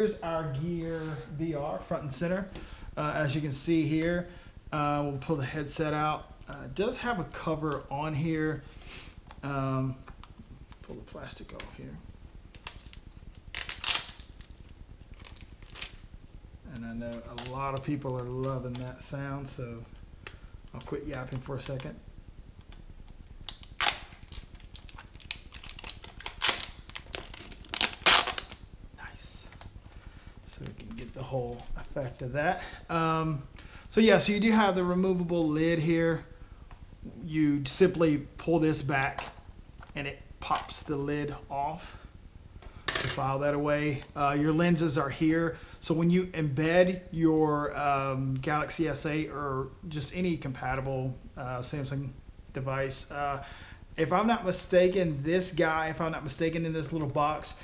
Here's our Gear VR front and center. As you can see here, we'll pull the headset out. It does have a cover on here. Pull the plastic off here. And I know a lot of people are loving that sound, so I'll quit yapping for a second. So we can get the whole effect of that. So yeah, so you do have the removable lid here. You simply pull this back and it pops the lid off. So file that away. Your lenses are here. So when you embed your Galaxy S8 or just any compatible Samsung device, if I'm not mistaken, this guy, if I'm not mistaken, in this little box,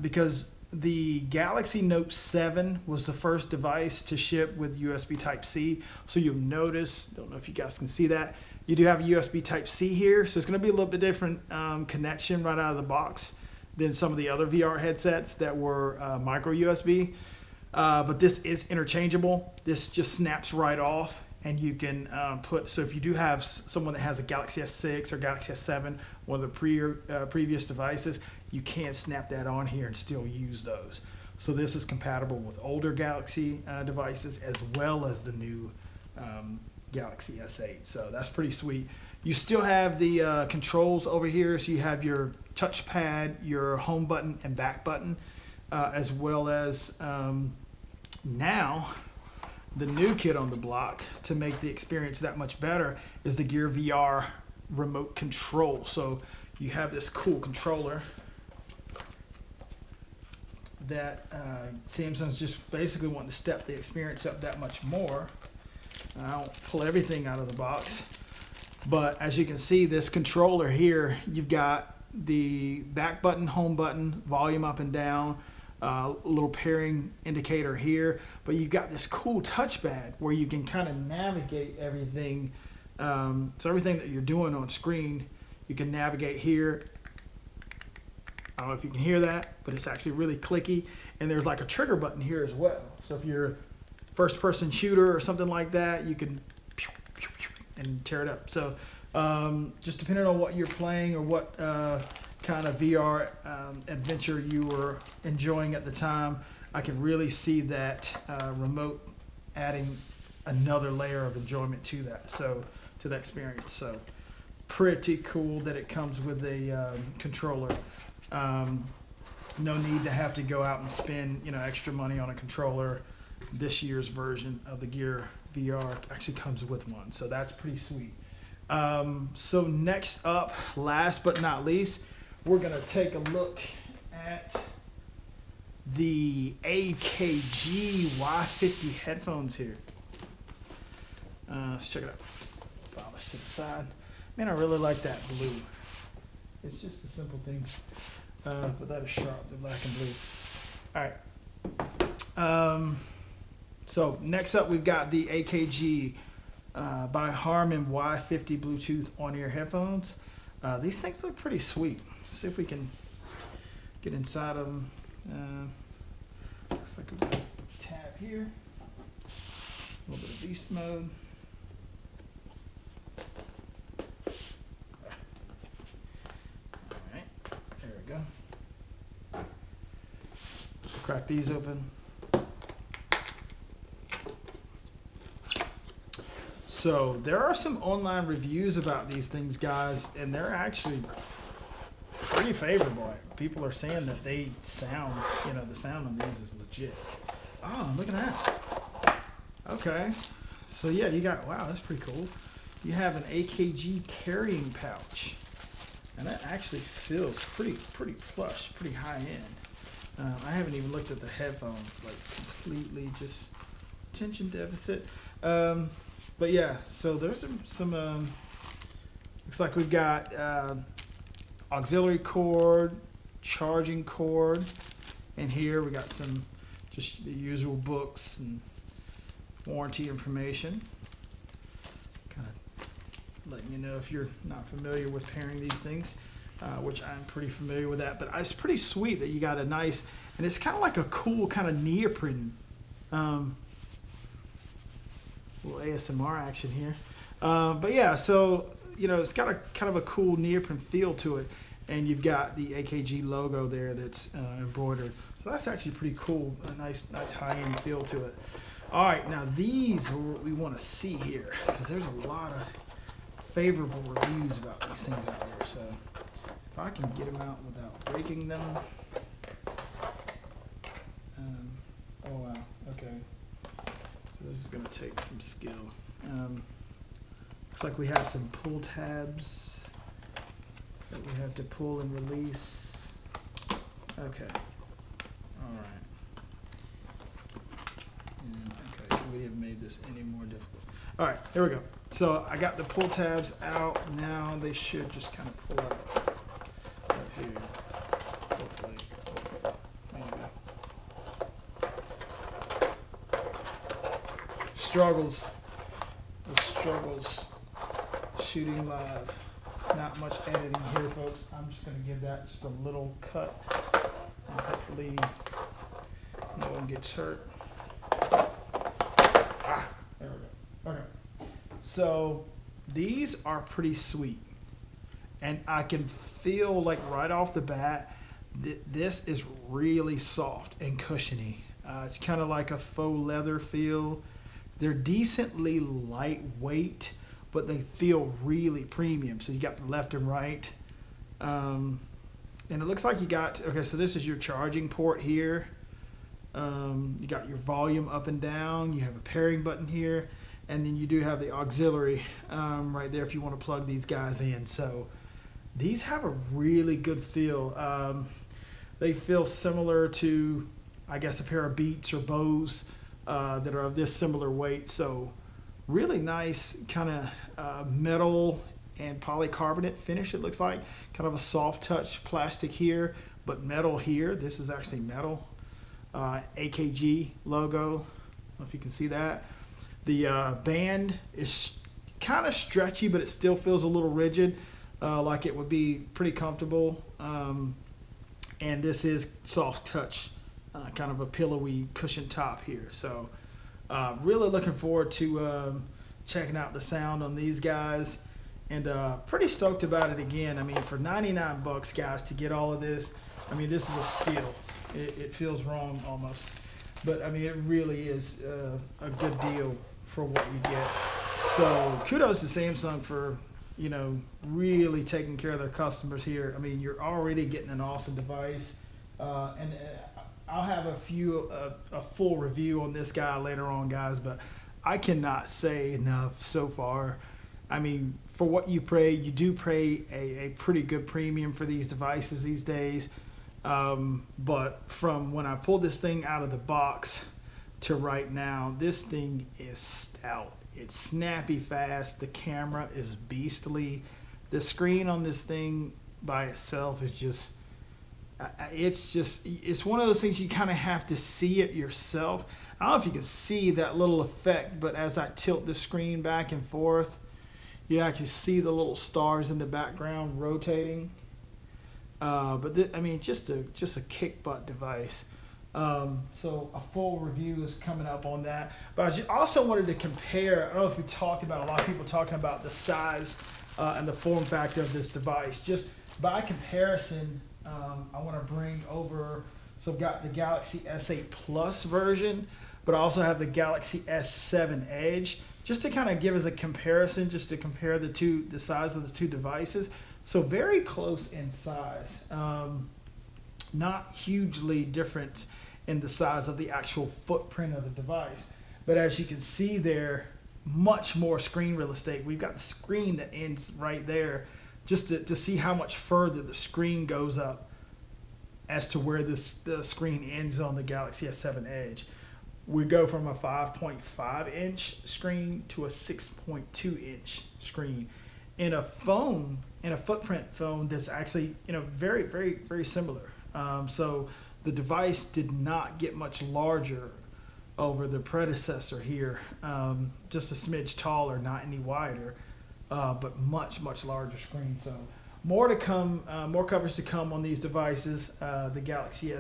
because the Galaxy Note 7 was the first device to ship with USB Type-C. So you'll notice, don't know if you guys can see that, you do have a USB Type-C here. So it's going to be a little bit different connection right out of the box than some of the other VR headsets that were micro USB. But this is interchangeable. This just snaps right off. And you can put, so if you do have someone that has a Galaxy S6 or Galaxy S7, one of the previous devices, you can snap that on here and still use those. So this is compatible with older Galaxy devices as well as the new Galaxy S8. So that's pretty sweet. You still have the controls over here. So you have your touchpad, your home button and back button, as well as now, the new kid on the block to make the experience that much better is the Gear VR remote control. So you have this cool controller that Samsung's just basically wanting to step the experience up that much more. I don't pull everything out of the box, but as you can see, this controller here, you've got the back button, home button, volume up and down, a little pairing indicator here, but you've got this cool touchpad where you can kind of navigate everything. So everything that you're doing on screen, you can navigate here. I don't know if you can hear that, but it's actually really clicky. And there's like a trigger button here as well. So if you're first person shooter or something like that, you can and tear it up. So just depending on what you're playing or what kind of VR adventure you were enjoying at the time, I can really see that remote adding another layer of enjoyment to that, so to the experience. So pretty cool that it comes with a controller. No need to have to go out and spend extra money on a controller. This year's version of the Gear VR actually comes with one, so that's pretty sweet. So next up, last but not least, we're going to take a look at the AKG Y50 headphones here. Let's check it out. File this to the side. Man, I really like that blue. It's just the simple things. But that is sharp, the black and blue. All right. So next up, we've got the AKG by Harman Y50 Bluetooth on-ear headphones. These things look pretty sweet. See if we can get inside of them. Looks like we've got a tab here. A little bit of beast mode. All right, there we go. So crack these open. So there are some online reviews about these things, guys, and they're actually pretty favorable. People are saying that they sound, the sound on these is legit. Oh, look at that. Okay. So yeah, you got, wow, that's pretty cool. You have an AKG carrying pouch, and that actually feels pretty plush, pretty high end. I haven't even looked at the headphones, like completely just attention deficit. But yeah, so there's some looks like we've got auxiliary cord, charging cord, and here we got some just the usual books and warranty information. Kind of letting you know if you're not familiar with pairing these things. which I'm pretty familiar with that. But it's pretty sweet that you got a nice and it's kind of like a cool kind of neoprene. Little ASMR action here. But yeah, so it's got a kind of a cool neoprene feel to it, and you've got the AKG logo there that's embroidered. So that's actually pretty cool. A nice high-end feel to it. All right, now these are what we want to see here, because there's a lot of favorable reviews about these things out there. So if I can get them out without breaking them. Oh wow, okay. So this is going to take some skill. Looks like we have some pull tabs that we have to pull and release. Okay. All right. Okay, we have made this any more difficult. All right, here we go. So I got the pull tabs out. Now they should just kind of pull out up here. Hopefully. Maybe. Struggles. The struggles shooting live. Not much editing here, folks. I'm just going to give that just a little cut. And hopefully no one gets hurt. There we go. Okay. So these are pretty sweet. And I can feel like right off the bat, this is really soft and cushiony. It's kind of like a faux leather feel. They're decently lightweight, but they feel really premium. So you got the left and right. And it looks like you got, okay, so this is your charging port here. You got your volume up and down. You have a pairing button here. And then you do have the auxiliary right there if you want to plug these guys in. So these have a really good feel. They feel similar to, I guess, a pair of Beats or Bose that are of this similar weight. So really nice kind of metal and polycarbonate finish, it looks like. Kind of a soft touch plastic here, but metal here. This is actually metal. AKG logo. I don't know if you can see that. The band is kind of stretchy, but it still feels a little rigid, like it would be pretty comfortable. And this is soft touch, kind of a pillowy cushion top here. So really looking forward to checking out the sound on these guys, and pretty stoked about it again. I mean, for 99 bucks, guys, to get all of this, I mean, this is a steal. It feels wrong almost, but I mean, it really is a good deal for what you get. So kudos to Samsung for really taking care of their customers here. I mean, you're already getting an awesome device, and I'll have a full review on this guy later on, guys, but I cannot say enough so far. I mean, for what you pay, you do pay a pretty good premium for these devices these days. But from when I pulled this thing out of the box to right now, this thing is stout. It's snappy fast. The camera is beastly. The screen on this thing by itself is just, it's one of those things you kind of have to see it yourself. I don't know if you can see that little effect, but as I tilt the screen back and forth, you actually see the little stars in the background rotating. But I mean, just a kick butt device. So a full review is coming up on that. But I also wanted to compare. I don't know if we talked about, a lot of people talking about the size and the form factor of this device. Just by comparison, I want to bring over. So I've got the Galaxy S8 Plus version, but I also have the Galaxy S7 Edge, just to kind of give us a comparison, just to compare the size of the two devices. So very close in size, not hugely different in the size of the actual footprint of the device. But as you can see there, much more screen real estate. We've got the screen that ends right there, just to see how much further the screen goes up as to where the screen ends on the Galaxy S7 Edge. We go from a 5.5 inch screen to a 6.2 inch screen in a phone, in a footprint phone that's actually very, very, very similar. So the device did not get much larger over the predecessor here, just a smidge taller, not any wider, but much, much larger screen. So more to come, more coverage to come on these devices, the Galaxy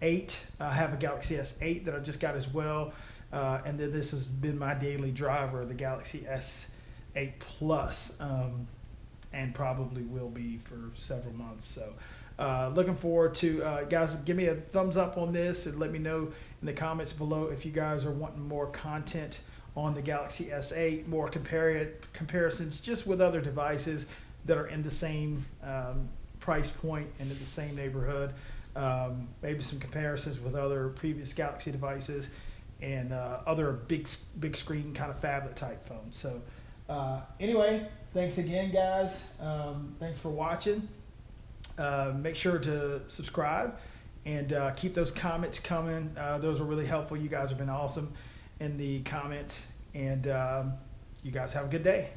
S8. I have a Galaxy S8 that I just got as well. And then this has been my daily driver, the Galaxy S8 Plus, and probably will be for several months. So looking forward to, guys, give me a thumbs up on this and let me know in the comments below if you guys are wanting more content on the Galaxy S8, more comparisons just with other devices that are in the same price point and in the same neighborhood. Maybe some comparisons with other previous Galaxy devices and other big screen kind of phablet type phones. So anyway, thanks again, guys. Thanks for watching. Make sure to subscribe and keep those comments coming. Those are really helpful. You guys have been awesome in the comments, and you guys have a good day.